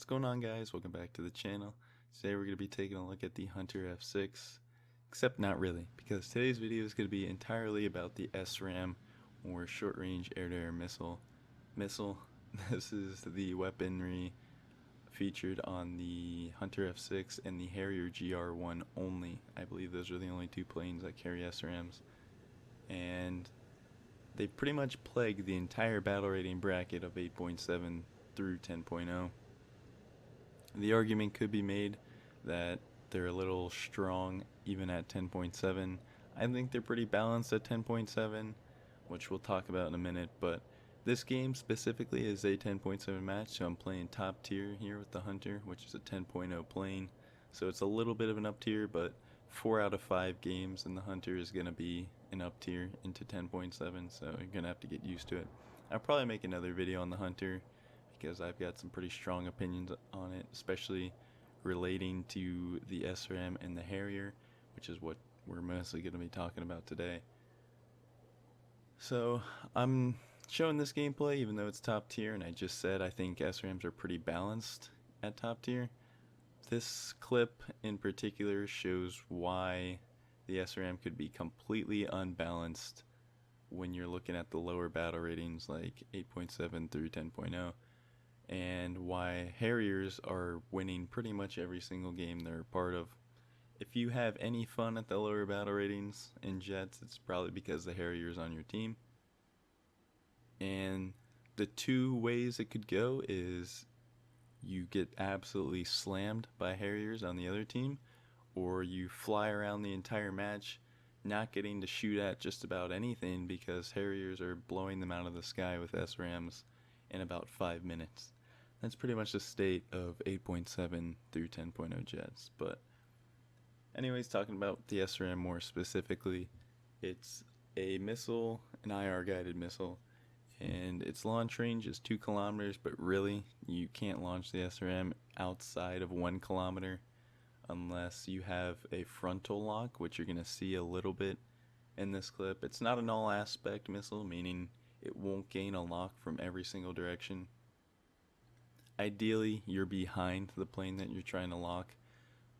going on, guys? Welcome back to the channel. Today we're going to be taking a look at the Hunter F6, except not really, because today's video is going to be entirely about the SRAAM, or Short Range Air-to-Air Missile. This is the weaponry featured on the Hunter F6 and the Harrier GR1 only. I believe those are the only two planes that carry SRAMs, and they pretty much plague the entire battle rating bracket of 8.7 through 10.0. The argument could be made that they're a little strong even at 10.7. I think they're pretty balanced at 10.7, which we'll talk about in a minute, but this game specifically is a 10.7 match, so I'm playing top tier here with the Hunter, which is a 10.0 plane. So it's a little bit of an up tier, but 4 out of 5 games in the Hunter is going to be an up tier into 10.7, so you're going to have to get used to it. I'll probably make another video on the Hunter, because I've got some pretty strong opinions on it, especially relating to the SRAM and the Harrier, which is what we're mostly going to be talking about today. So I'm showing this gameplay even though it's top tier, and I just said I think SRAMs are pretty balanced at top tier. This clip in particular shows why the SRAM could be completely unbalanced when you're looking at the lower battle ratings like 8.7 through 10.0. And why Harriers are winning pretty much every single game they're a part of. If you have any fun at the lower battle ratings in jets, it's probably because the Harrier's on your team. And the two ways it could go is you get absolutely slammed by Harriers on the other team, or you fly around the entire match not getting to shoot at just about anything because Harriers are blowing them out of the sky with SRAMs in about 5 minutes. That's pretty much the state of 8.7 through 10.0 jets. But anyways, talking about the SRAM more specifically, it's a missile, an IR guided missile, and its launch range is 2 kilometers, but really you can't launch the SRAM outside of 1 kilometer unless you have a frontal lock, which you're going to see a little bit in this clip. It's not an all aspect missile, meaning it won't gain a lock from every single direction. Ideally, you're behind the plane that you're trying to lock,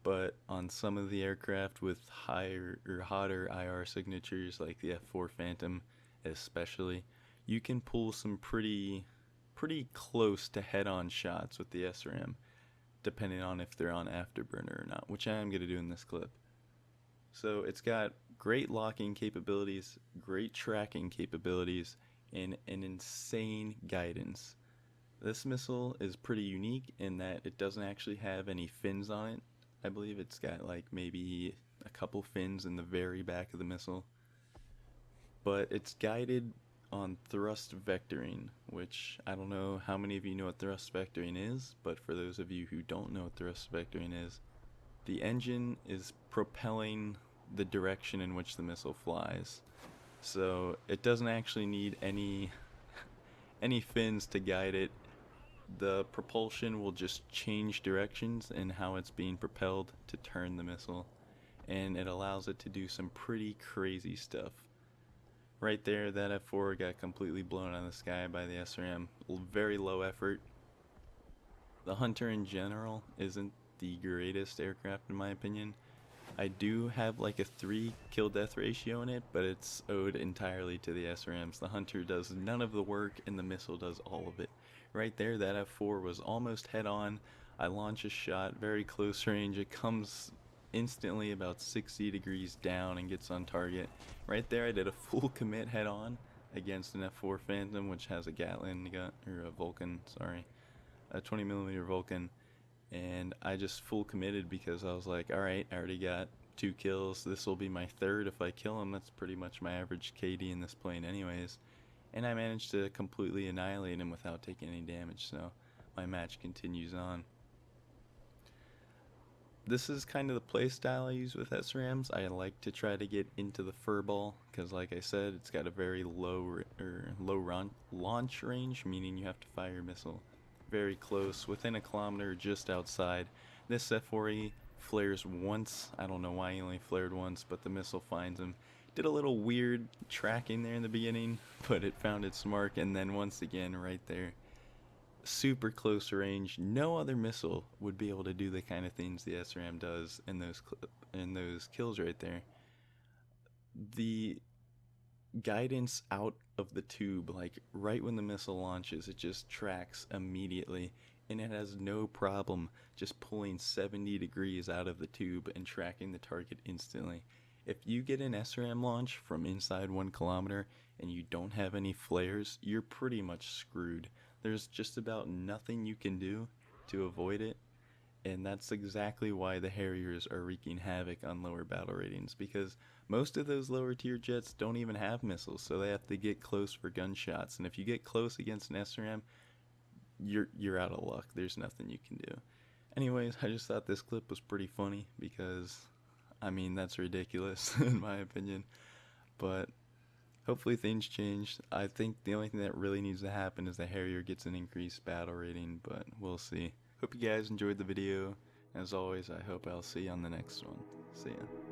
but on some of the aircraft with higher or hotter IR signatures, like the F4 Phantom especially, you can pull some pretty close to head-on shots with the SRAM, depending on if they're on afterburner or not, which I am going to do in this clip. So it's got great locking capabilities, great tracking capabilities, and an insane guidance. This missile is pretty unique in that it doesn't actually have any fins on it. I believe it's got like maybe a couple fins in the very back of the missile. But it's guided on thrust vectoring, which I don't know how many of you know what thrust vectoring is, but for those of you who don't know what thrust vectoring is, the engine is propelling the direction in which the missile flies. So it doesn't actually need any fins to guide it. The propulsion will just change directions and how it's being propelled to turn the missile, and it allows it to do some pretty crazy stuff. Right there, that F4 got completely blown out of the sky by the SRAM. Very low effort. The Hunter in general isn't the greatest aircraft in my opinion. I do have like a 3 kill death ratio in it, but it's owed entirely to the SRAMs. The Hunter does none of the work and the missile does all of it. Right there, that F4 was almost head on. I launch a shot, very close range. It comes instantly about 60 degrees down and gets on target. Right there, I did a full commit head on against an F4 Phantom, which has a Gatling gun, or a Vulcan, sorry, a 20mm Vulcan. And I just full committed because I was like, alright, I already got 2 kills. This will be my 3rd if I kill him. That's pretty much my average KD in this plane anyways. And I managed to completely annihilate him without taking any damage, so my match continues on. This is kind of the play style I use with SRAMs. I like to try to get into the furball because, like I said, it's got a very low launch range, meaning you have to fire your missile very close, within a kilometer, just outside. This F4E flares once. I don't know why he only flared once, but the missile finds him. Did a little weird tracking there in the beginning, but it found its mark, and then once again right there super close range. No other missile would be able to do the kind of things the SRAM does in those kills right there. The guidance out of the tube, like right when the missile launches, it just tracks immediately, and it has no problem just pulling 70 degrees out of the tube and tracking the target instantly. If you get an SRAM launch from inside 1 kilometer and you don't have any flares, you're pretty much screwed. There's just about nothing you can do to avoid it, and that's exactly why the Harriers are wreaking havoc on lower battle ratings, because most of those lower tier jets don't even have missiles, so they have to get close for gunshots. And if you get close against an SRAM, you're out of luck. There's nothing you can do. Anyways, I just thought this clip was pretty funny because, I mean, that's ridiculous in my opinion. But hopefully things change. I think the only thing that really needs to happen is the Harrier gets an increased battle rating, but we'll see. Hope you guys enjoyed the video. As always, I hope I'll see you on the next one. See ya.